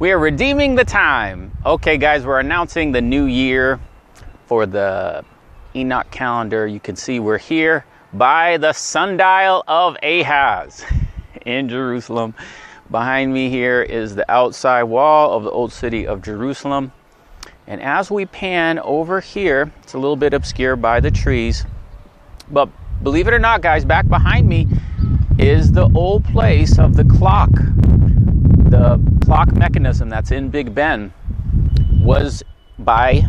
We are redeeming the time. Okay, guys, we're announcing the new year for the Enoch calendar. You can see we're here by the sundial of Ahaz in Jerusalem. Behind me here is the outside wall of the old city of Jerusalem. And as we pan over here, it's a little bit obscured by the trees, but believe it or not, guys, back behind me is the old place of the clock. The clock mechanism that's in Big Ben was by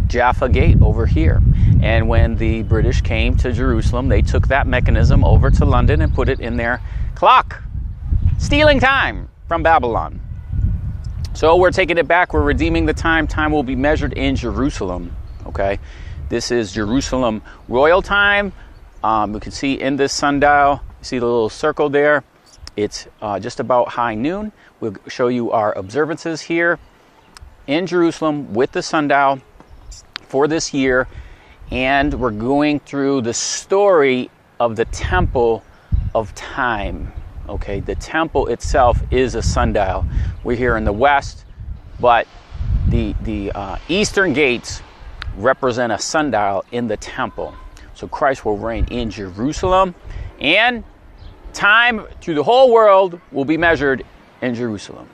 Jaffa Gate over here. And when the British came to Jerusalem, they took that mechanism over to London and put it in their clock, stealing time from Babylon. So we're taking it back. We're redeeming the time. Time will be measured in Jerusalem. Okay, this is Jerusalem royal time. We can see in this sundial, you see the little circle there. It's just about high noon. We'll show you our observances here in Jerusalem with the sundial for this year. And we're going through the story of the temple of time. Okay, the temple itself is a sundial. We're here in the west, but the eastern gates represent a sundial in the temple. So Christ will reign in Jerusalem, and time through the whole world will be measured in Jerusalem.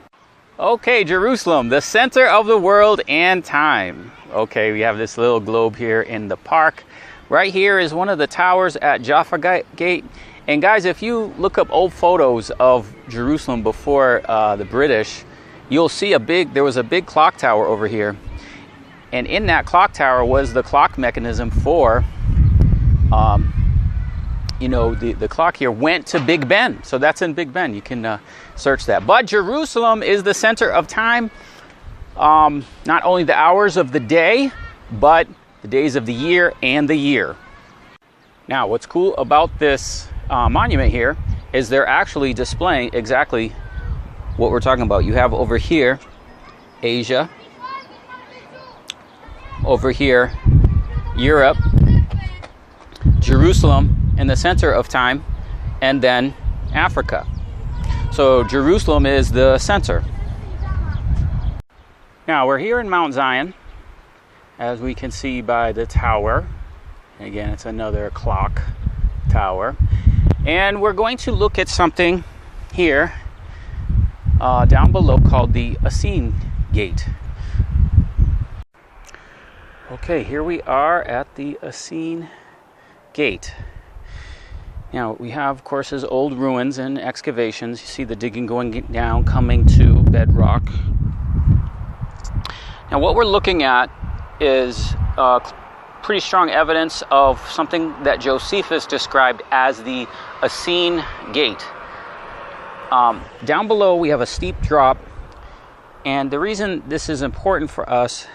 Okay, Jerusalem, the center of the world and time. Okay, we have this little globe here in the park. Right here is one of the towers at Jaffa Gate. And guys, if you look up old photos of Jerusalem before the British, you'll see there was a big clock tower over here. And in that clock tower was the clock mechanism for the clock here went to Big Ben. So that's in Big Ben. You can search that. But Jerusalem is the center of time. Not only the hours of the day, but the days of the year and the year. Now, what's cool about this monument here is they're actually displaying exactly what we're talking about. You have over here Asia, over here Europe, Jerusalem in the center of time, and then Africa. So Jerusalem is the center. Now we're here in Mount Zion, as we can see by the tower. And again, it's another clock tower. And we're going to look at something here down below called the Essene Gate. Okay, here we are at the Essene Gate. Now, we have, of course, his old ruins and excavations. You see the digging going down, coming to bedrock. Now, what we're looking at is pretty strong evidence of something that Josephus described as the Essene Gate. Down below, we have a steep drop. And the reason this is important for us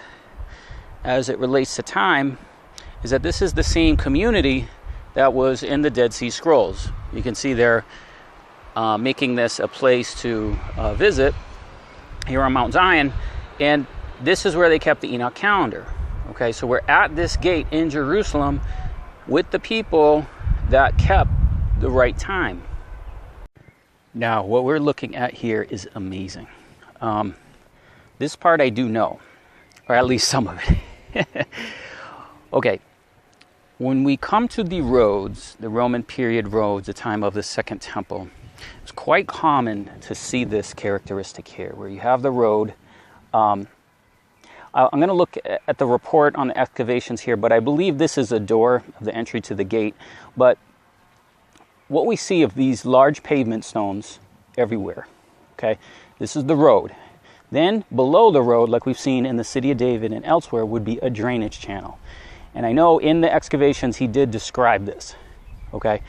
as it relates to time is that this is the same community that was in the Dead Sea Scrolls. You can see they're making this a place to visit here on Mount Zion, and this is where they kept the Enoch calendar. Okay, so we're at this gate in Jerusalem with the people that kept the right time. Now, what we're looking at here is amazing. This part I do know, or at least some of it. Okay. When we come to the roads, the Roman period roads, the time of the Second Temple, it's quite common to see this characteristic here, where you have the road. I'm going to look at the report on the excavations here, but I believe this is a door of the entry to the gate. But what we see of these large pavement stones everywhere, okay, this is the road. Then below the road, like we've seen in the City of David and elsewhere, would be a drainage channel. And I know in the excavations he did describe this, okay?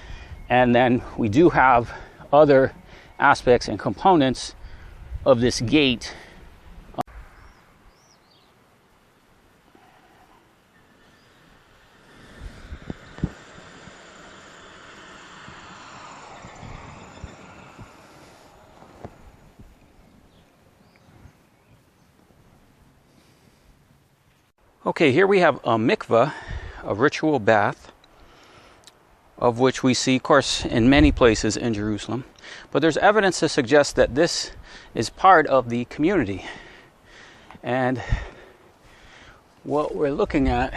And then we do have other aspects and components of this gate. Okay, here we have a mikveh, a ritual bath, of which we see, of course, in many places in Jerusalem. But there's evidence to suggest that this is part of the community. And what we're looking at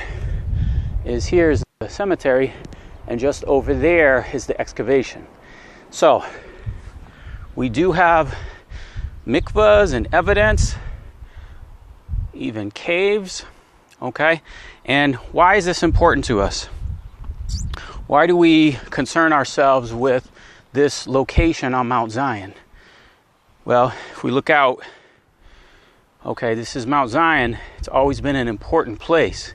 is here's the cemetery, and just over there is the excavation. So we do have mikvahs and evidence, even caves, okay? And why is this important to us? Why do we concern ourselves with this location on Mount Zion? Well, if we look out, okay, this is Mount Zion. It's always been an important place.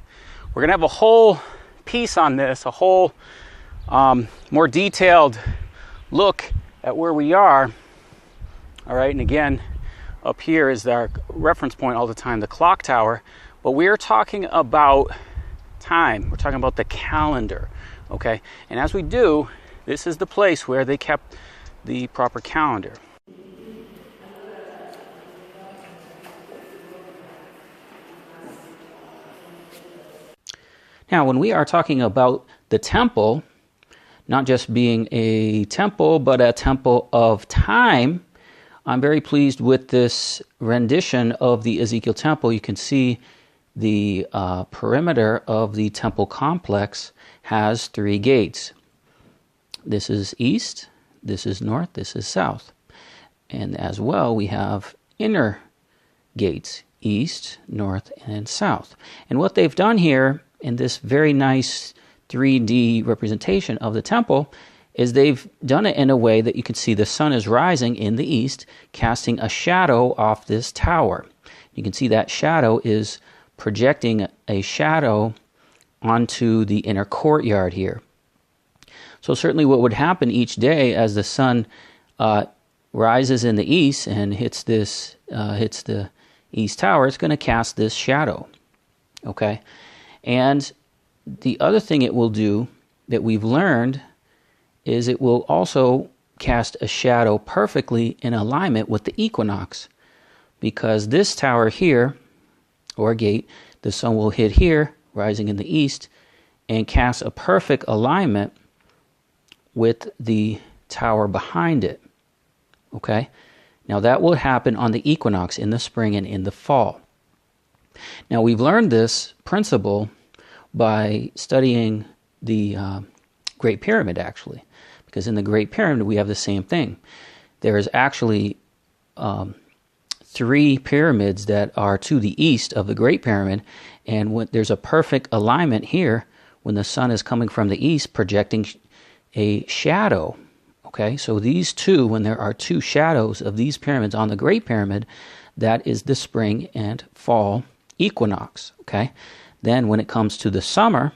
We're going to have a whole piece on this, a whole more detailed look at where we are. All right, and again, up here is our reference point all the time, the clock tower. But we're talking about time. We're talking about the calendar, okay? And as we do, this is the place where they kept the proper calendar. Now, when we are talking about the temple, not just being a temple, but a temple of time, I'm very pleased with this rendition of the Ezekiel temple. You can see the perimeter of the temple complex has 3 gates. This is east, this is north, this is south. And as well, we have inner gates, east, north, and south. And what they've done here in this very nice 3D representation of the temple is they've done it in a way that you can see the sun is rising in the east, casting a shadow off this tower. You can see that shadow is projecting a shadow onto the inner courtyard here. So certainly what would happen each day as the sun rises in the east and hits the east tower, it's going to cast this shadow. Okay? And the other thing it will do that we've learned is it will also cast a shadow perfectly in alignment with the equinox. Because this tower here, or gate, the sun will hit here, rising in the east, and cast a perfect alignment with the tower behind it. Okay? Now that will happen on the equinox in the spring and in the fall. Now we've learned this principle by studying the Great Pyramid, actually. Because in the Great Pyramid we have the same thing. There is actually 3 pyramids that are to the east of the Great Pyramid, and there's a perfect alignment here when the sun is coming from the east, projecting a shadow. Okay, so these two, when there are 2 shadows of these pyramids on the Great Pyramid, that is the spring and fall equinox. Okay, then when it comes to the summer,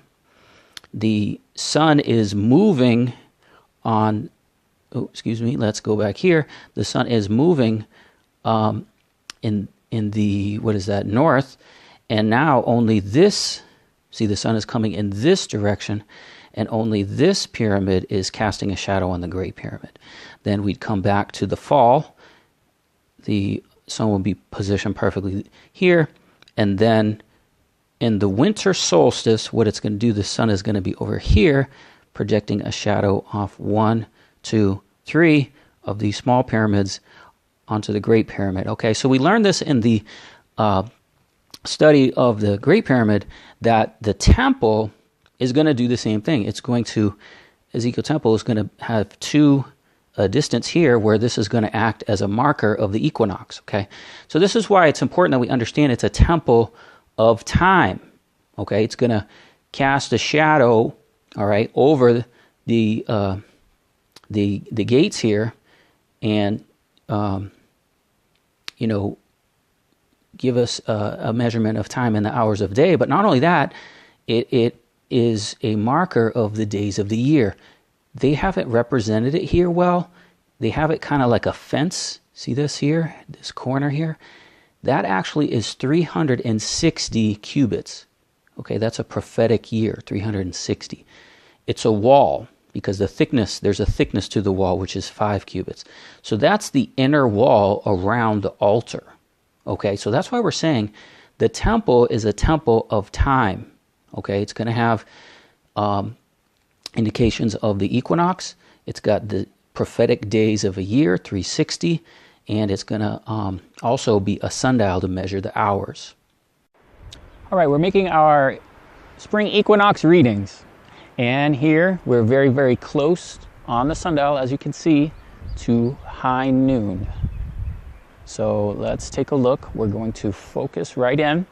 the sun is moving on. Oh, excuse me. Let's go back here. The sun is moving in the, what is that, north, and now only this. See, the sun is coming in this direction, and only this pyramid is casting a shadow on the Great Pyramid. Then we'd come back to the fall. The sun will be positioned perfectly here, and then in the winter solstice, what it's going to do, the sun is going to be over here, projecting a shadow off 1, 2, 3 of these small pyramids onto the Great Pyramid. Okay, so we learned this in the study of the Great Pyramid, that the temple is going to do the same thing. It's going to, Ezekiel temple is going to have 2 distance here where this is going to act as a marker of the equinox. Okay, so this is why it's important that we understand it's a temple of time. Okay, it's going to cast a shadow, all right, over the gates here, and give us a measurement of time in the hours of day. But not only that, it is a marker of the days of the year. They haven't represented it here well. They have it kind of like a fence. See this here, this corner here? That actually is 360 cubits. Okay, that's a prophetic year, 360. It's a wall, because the thickness, there's a thickness to the wall, which is 5 cubits. So that's the inner wall around the altar. Okay, so that's why we're saying the temple is a temple of time. Okay, it's going to have indications of the equinox. It's got the prophetic days of a year, 360, and it's going to also be a sundial to measure the hours. All right, we're making our spring equinox readings, and here we're very, very close on the sundial, as you can see, to high noon. So let's take a look. We're going to focus right in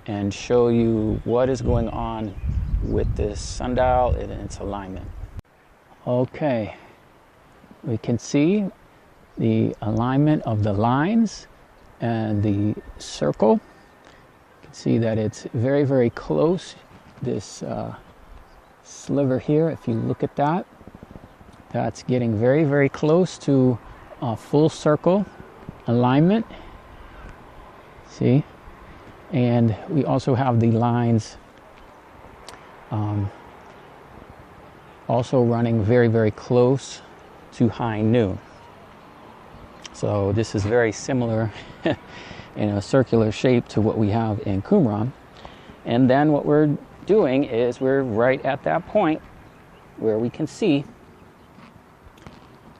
and show you what is going on with this sundial and its alignment. Okay, we can see the alignment of the lines and the circle. You can see that it's very, very close. This sliver here, if you look at that, that's getting very, very close to a full circle alignment. See? And we also have the lines also running very, very close to high noon. So this is very similar in a circular shape to what we have in Qumran. And then what we're doing is we're right at that point where we can see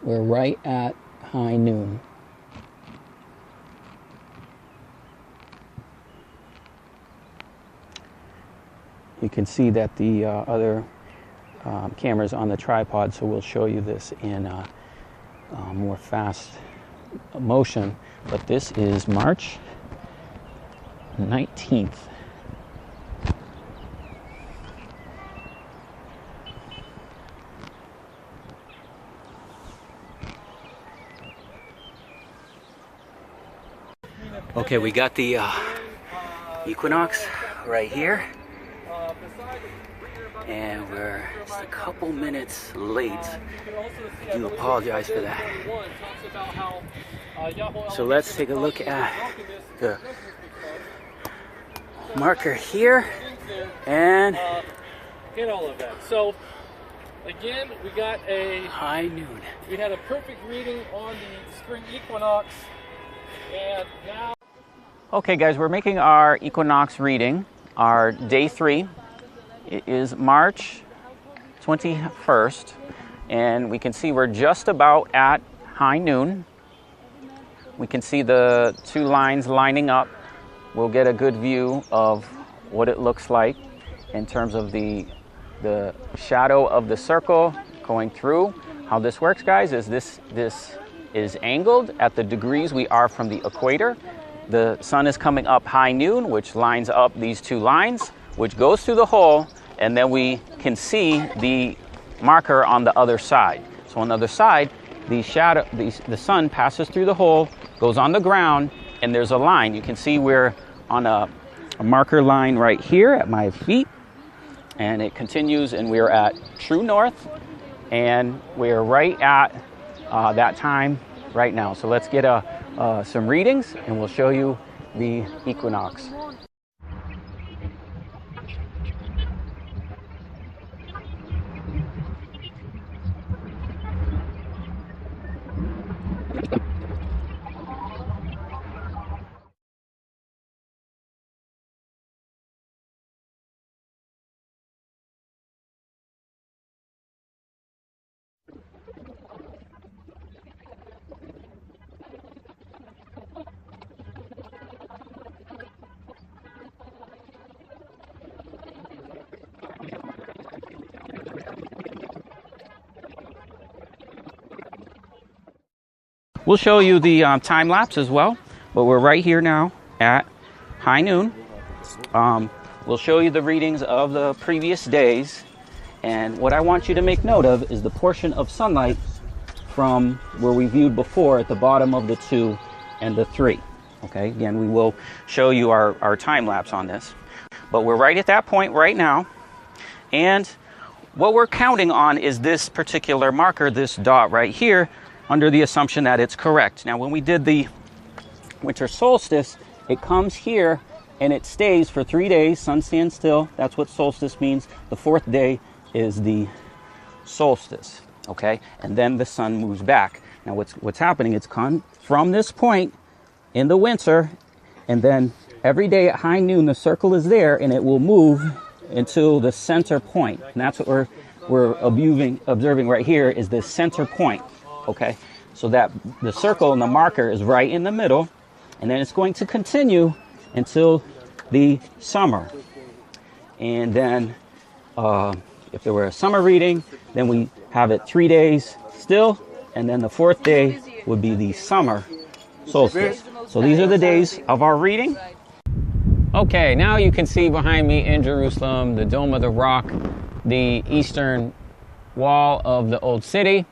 we're right at high noon. You can see that the other camera's on the tripod, so we'll show you this in more fast motion. But this is March 19th. Okay, we got the Equinox right here, and we're just a couple minutes late. I do apologize for that. So let's take a look at the marker here, and get all of that. So again, we got a high noon. We had a perfect reading on the spring equinox, and now. Okay guys, we're making our equinox reading, our day 3. It is March 21st, and we can see we're just about at high noon. We can see the two lines lining up. We'll get a good view of what it looks like in terms of the shadow of the circle going through. How this works, guys, is this is angled at the degrees we are from the equator. The sun is coming up high noon, which lines up these two lines, which goes through the hole, and then we can see the marker on the other side. So on the other side, the sun passes through the hole, goes on the ground, and there's a line. You can see we're on a marker line right here at my feet, and it continues, and we're at true north, and we're right at that time right now. So let's get some readings, and we'll show you the equinox. We'll show you the time lapse as well, but we're right here now at high noon. We'll show you the readings of the previous days, and what I want you to make note of is the portion of sunlight from where we viewed before at the bottom of the 2 and the 3. Okay, again, we will show you our time lapse on this, but we're right at that point right now, and what we're counting on is this particular marker, this dot right here, under the assumption that it's correct. Now, when we did the winter solstice, it comes here and it stays for 3 days. Sun stands still. That's what solstice means. The 4th day is the solstice, okay? And then the sun moves back. Now, what's happening, it's come from this point in the winter, and then every day at high noon, the circle is there, and it will move until the center point. And that's what we're observing right here is the center point. Okay, so that the circle and the marker is right in the middle, and then it's going to continue until the summer. And then if there were a summer reading, then we have it 3 days still, and then the 4th day would be the summer solstice. So these are the days of our reading. Okay, now you can see behind me in Jerusalem the Dome of the Rock, the eastern wall of the old city.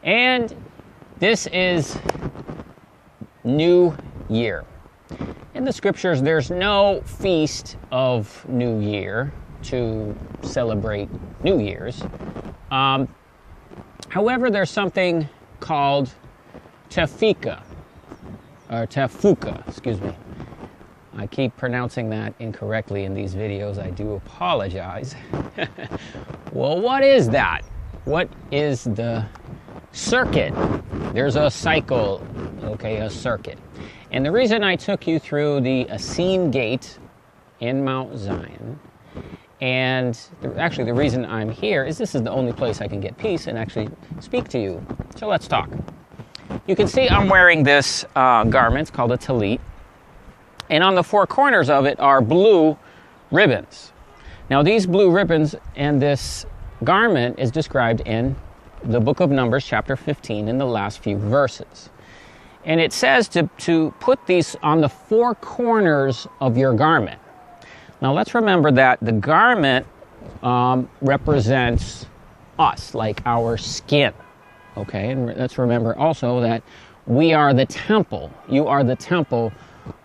And this is New Year. In the scriptures, there's no feast of New Year to celebrate New Year's. However, there's something called Tefika, or Tefuka, excuse me. I keep pronouncing that incorrectly in these videos. I do apologize. Well, what is that? What is the circuit? There's a cycle, okay, a circuit. And the reason I took you through the Essene Gate in Mount Zion, and actually the reason I'm here is this is the only place I can get peace and actually speak to you. So let's talk. You can see I'm wearing this garment. It's called a tallit. And on the 4 corners of it are blue ribbons. Now these blue ribbons and this garment is described in the book of Numbers, chapter 15, in the last few verses. And it says to put these on the 4 corners of your garment. Now let's remember that the garment represents us, like our skin. Okay, and let's remember also that we are the temple. You are the temple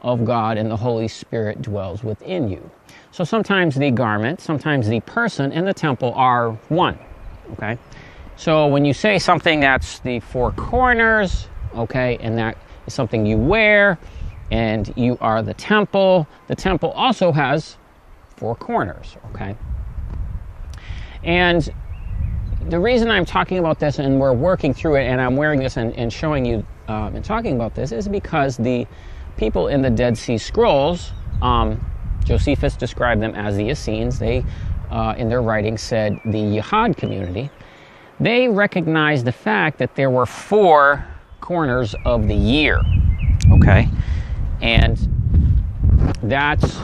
of God, and the Holy Spirit dwells within you. So sometimes the garment, sometimes the person, and the temple are one. Okay, so when you say something that's the 4 corners, okay, and that is something you wear, and you are the temple also has 4 corners, okay? And the reason I'm talking about this and we're working through it and I'm wearing this and showing you and talking about this is because the people in the Dead Sea Scrolls, Josephus described them as the Essenes. They, in their writings, said the Yihad community. They recognized the fact that there were 4 corners of the year, okay? And that's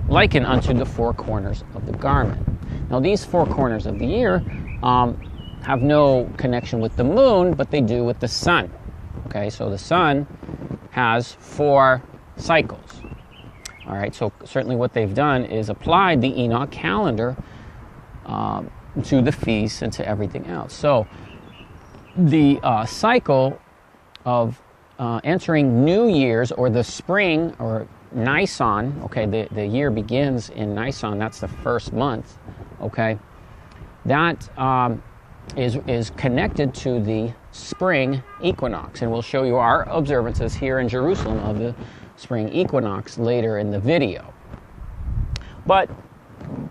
likened unto the 4 corners of the garment. Now these 4 corners of the year have no connection with the moon, but they do with the sun. Okay, so the sun has 4 cycles. All right, so certainly what they've done is applied the Enoch calendar to the feasts and to everything else. So the cycle of entering New Year's, or the spring, or Nisan, okay, the year begins in Nisan, that's the first month, okay, that is connected to the spring equinox, and we'll show you our observances here in Jerusalem of the spring equinox later in the video. But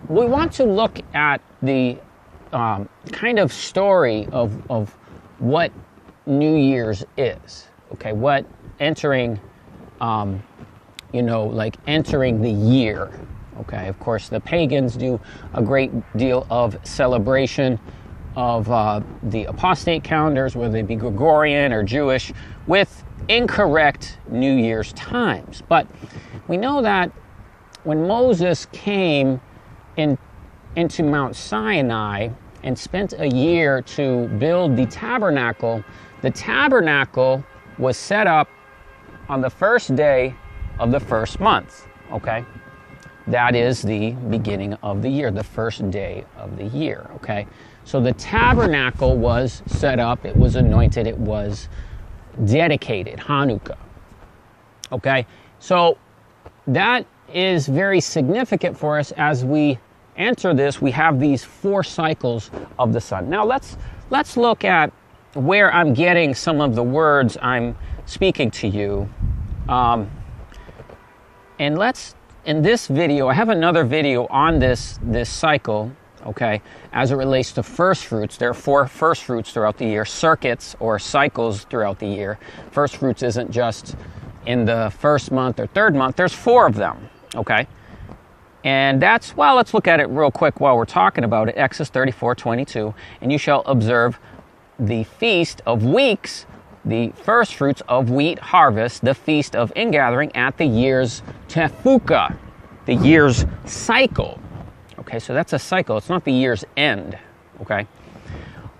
we want to look at the kind of story of what New Year's is, okay, what entering like entering the year. Okay, of course, the pagans do a great deal of celebration of the apostate calendars, whether they be Gregorian or Jewish, with incorrect New Year's times. But we know that when Moses came into Mount Sinai and spent a year to build the tabernacle was set up on the first day of the first month, okay? That is the beginning of the year, the first day of the year, okay? So the tabernacle was set up, it was anointed, it was dedicated, Hanukkah, okay? So that is very significant for us as we enter this. We have these 4 cycles of the sun. Now let's look at where I'm getting some of the words I'm speaking to you. And in this video, I have another video on this cycle, okay, as it relates to first fruits. There are 4 first fruits throughout the year, circuits or cycles throughout the year. First fruits isn't just in the first month or third month, there's 4 of them, okay? And that's, well, let's look at it real quick while we're talking about it. Exodus 34:22, and you shall observe the Feast of Weeks, the first fruits of wheat harvest, the Feast of Ingathering at the year's Tefuka, the year's cycle. Okay, so that's a cycle. It's not the year's end. Okay.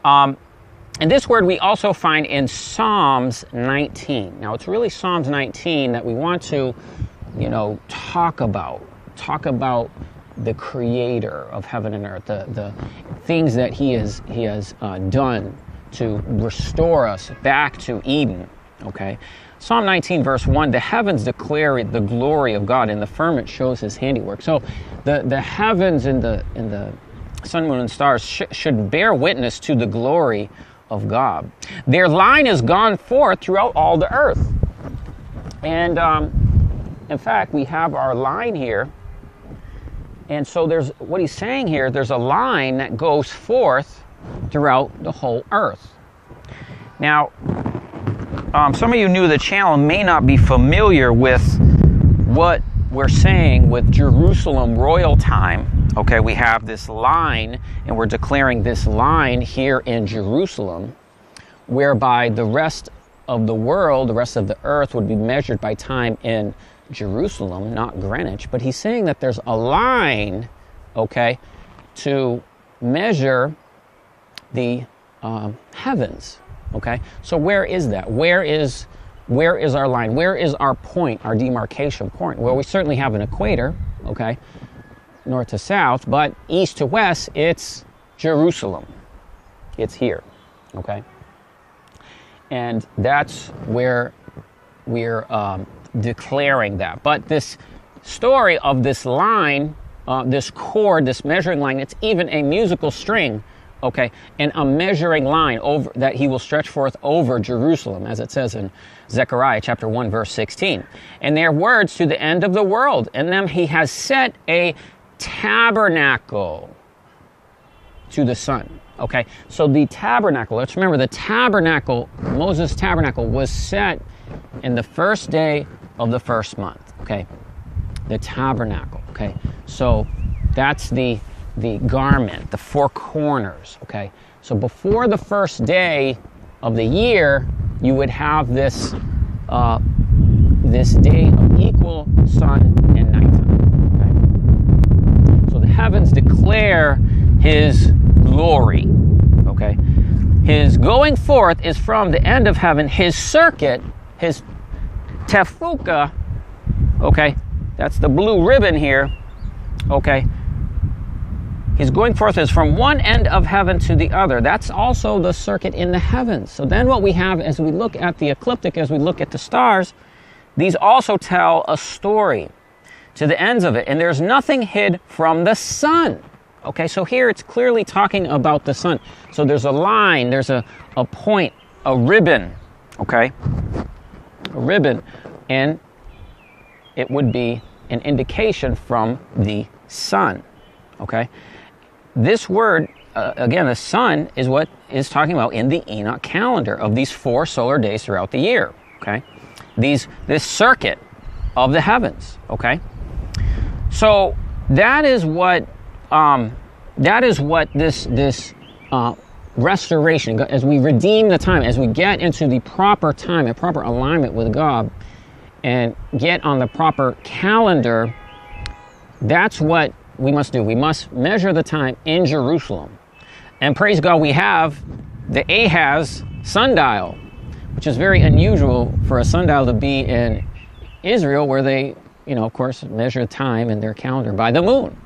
And this word we also find in Psalms 19. Now, it's really Psalms 19 that we want to, talk about the Creator of heaven and earth, the things that He has done to restore us back to Eden. Okay, Psalm 19, verse 1: the heavens declare the glory of God, and the firmament shows His handiwork. So, the heavens and the sun, moon, and stars should bear witness to the glory of God. Their line has gone forth throughout all the earth. And in fact, we have our line here. And so there's what he's saying here, there's a line that goes forth throughout the whole earth. Now, some of you new to the channel may not be familiar with what we're saying with Jerusalem royal time. Okay, we have this line, and we're declaring this line here in Jerusalem, whereby the rest of the world, the rest of the earth, would be measured by time in Jerusalem, not Greenwich. But he's saying that there's a line, okay, to measure the heavens. Okay, so where is that? Where is our line? Where is our point, our demarcation point? Well, we certainly have an equator, okay, north to south, but east to west, it's Jerusalem. It's here, okay? And that's where we're declaring that. But this story of this line, this chord, this measuring line, it's even a musical string, okay, and a measuring line over that He will stretch forth over Jerusalem, as it says in Zechariah chapter 1, verse 16. And their words to the end of the world. In them He has set a tabernacle to the sun. Okay, so the tabernacle, let's remember the tabernacle, Moses' tabernacle was set in the first day of the first month. Okay, the tabernacle. Okay, so that's the garment, the four corners. Okay, so before the first day of the year, you would have this this day of equal sun and nighttime. Okay, so the heavens declare His glory. Okay, His going forth is from the end of heaven. His circuit, His tefuka. Okay, that's the blue ribbon here. Okay. His going forth is from one end of heaven to the other. That's also the circuit in the heavens. So then what we have as we look at the ecliptic, as we look at the stars, these also tell a story to the ends of it. And there's nothing hid from the sun. Okay, so here it's clearly talking about the sun. So there's a line, there's a point, a ribbon, okay? A ribbon, and it would be an indication from the sun, okay? This word, again, the sun is what is talking about in the Enoch calendar of these 4 solar days throughout the year, okay? This circuit of the heavens, okay? So that is what this restoration, as we redeem the time, as we get into the proper time and proper alignment with God and get on the proper calendar, that's what we must do. We must measure the time in Jerusalem. And praise God, we have the Ahaz sundial, which is very unusual for a sundial to be in Israel, where they, of course, measure time in their calendar by the moon.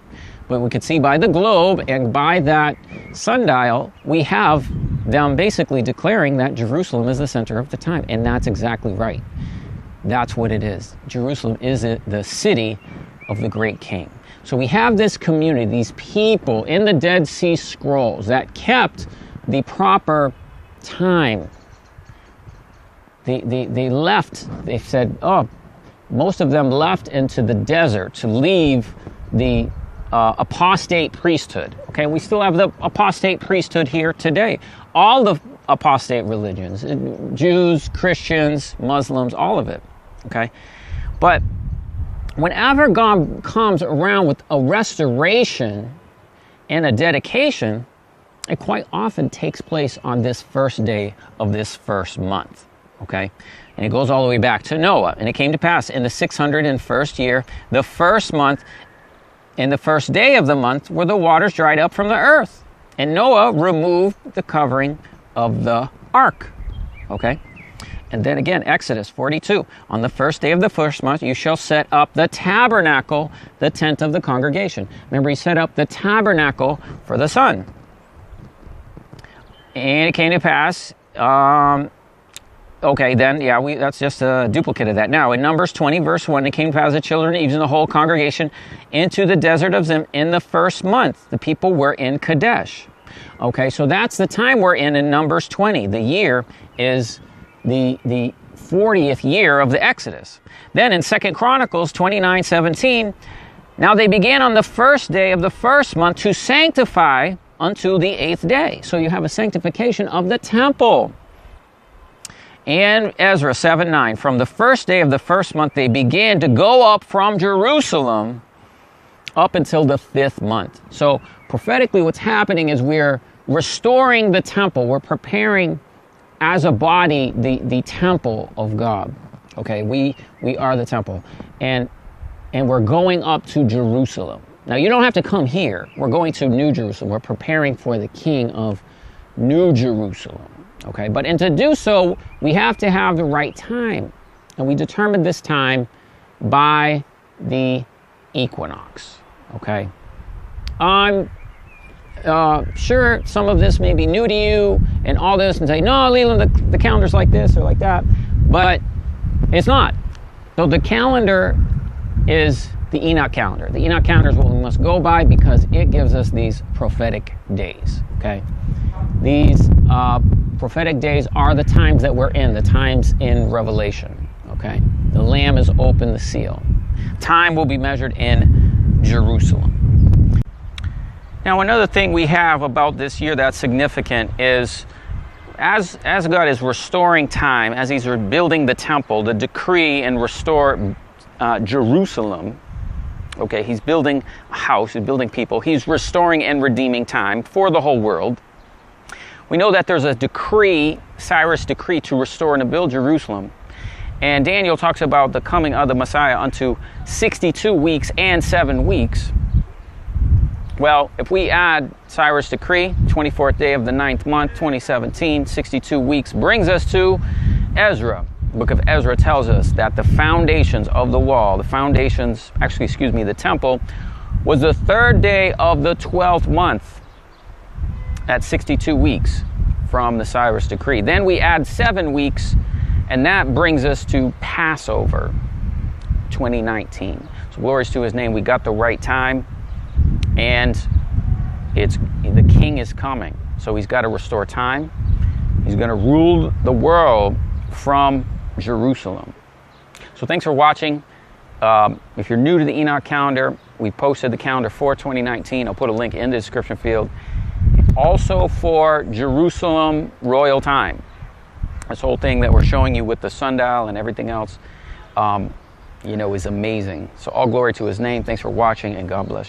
But we could see by the globe and by that sundial, we have them basically declaring that Jerusalem is the center of the time. And that's exactly right. That's what it is. Jerusalem is the city of the great king. So we have this community, these people in the Dead Sea Scrolls that kept the proper time. They left, they said, most of them left into the desert to leave the apostate priesthood. Okay, we still have the apostate priesthood here today. All the apostate religions, Jews, Christians, Muslims, all of it. Okay, but whenever God comes around with a restoration and a dedication, it quite often takes place on this first day of this first month, okay? And it goes all the way back to Noah. And it came to pass in the 601st year, the first month, in the first day of the month, where the waters dried up from the earth. And Noah removed the covering of the ark, okay? And then again, Exodus 42. On the first day of the first month, you shall set up the tabernacle, the tent of the congregation. Remember, he set up the tabernacle for the sun. And it came to pass, okay, then, yeah, that's just a duplicate of that. Now, in Numbers 20, verse 1, it came to pass the children, even the whole congregation, into the desert of Zin in the first month. The people were in Kadesh. Okay, so that's the time we're in Numbers 20. The year is the 40th year of the Exodus. Then in 2 Chronicles 29:17, now they began on the first day of the first month to sanctify unto the 8th day. So you have a sanctification of the temple. And Ezra 7:9, from the first day of the first month they began to go up from Jerusalem up until the 5th month. So prophetically what's happening is we're restoring the temple. We're preparing as a body the temple of God. Okay, we are the temple. And we're going up to Jerusalem. Now you don't have to come here. We're going to New Jerusalem. We're preparing for the King of New Jerusalem. Okay, but to do so, we have to have the right time. And we determined this time by the equinox. Okay. I'm sure some of this may be new to you and all this and say, no, Leland, the calendar's like this or like that. But it's not. So the calendar is the Enoch calendar. The Enoch calendar is what we must go by because it gives us these prophetic days. Okay. These prophetic days are the times that we're in, the times in Revelation. Okay. The Lamb has opened the seal. Time will be measured in Jerusalem. Now, another thing we have about this year that's significant is as God is restoring time, as he's rebuilding the temple, the decree and restore Jerusalem. Okay, he's building a house, he's building people. He's restoring and redeeming time for the whole world. We know that there's a decree, Cyrus' decree, to restore and to build Jerusalem. And Daniel talks about the coming of the Messiah unto 62 weeks and 7 weeks. Well, if we add Cyrus' decree, 24th day of the 9th month, 2017, 62 weeks, brings us to Ezra. The book of Ezra tells us that the foundations of the wall, the temple, was the 3rd day of the 12th month at 62 weeks from the Cyrus decree. Then we add 7 weeks, and that brings us to Passover 2019. So glories to his name. We got the right time, and the king is coming. So he's got to restore time. He's going to rule the world from Jerusalem. So thanks for watching. If you're new to the Enoch calendar, we posted the calendar for 2019. I'll put a link in the description field. Also for Jerusalem royal time. This whole thing that we're showing you with the sundial and everything else, is amazing. So all glory to his name. Thanks for watching, and God bless you.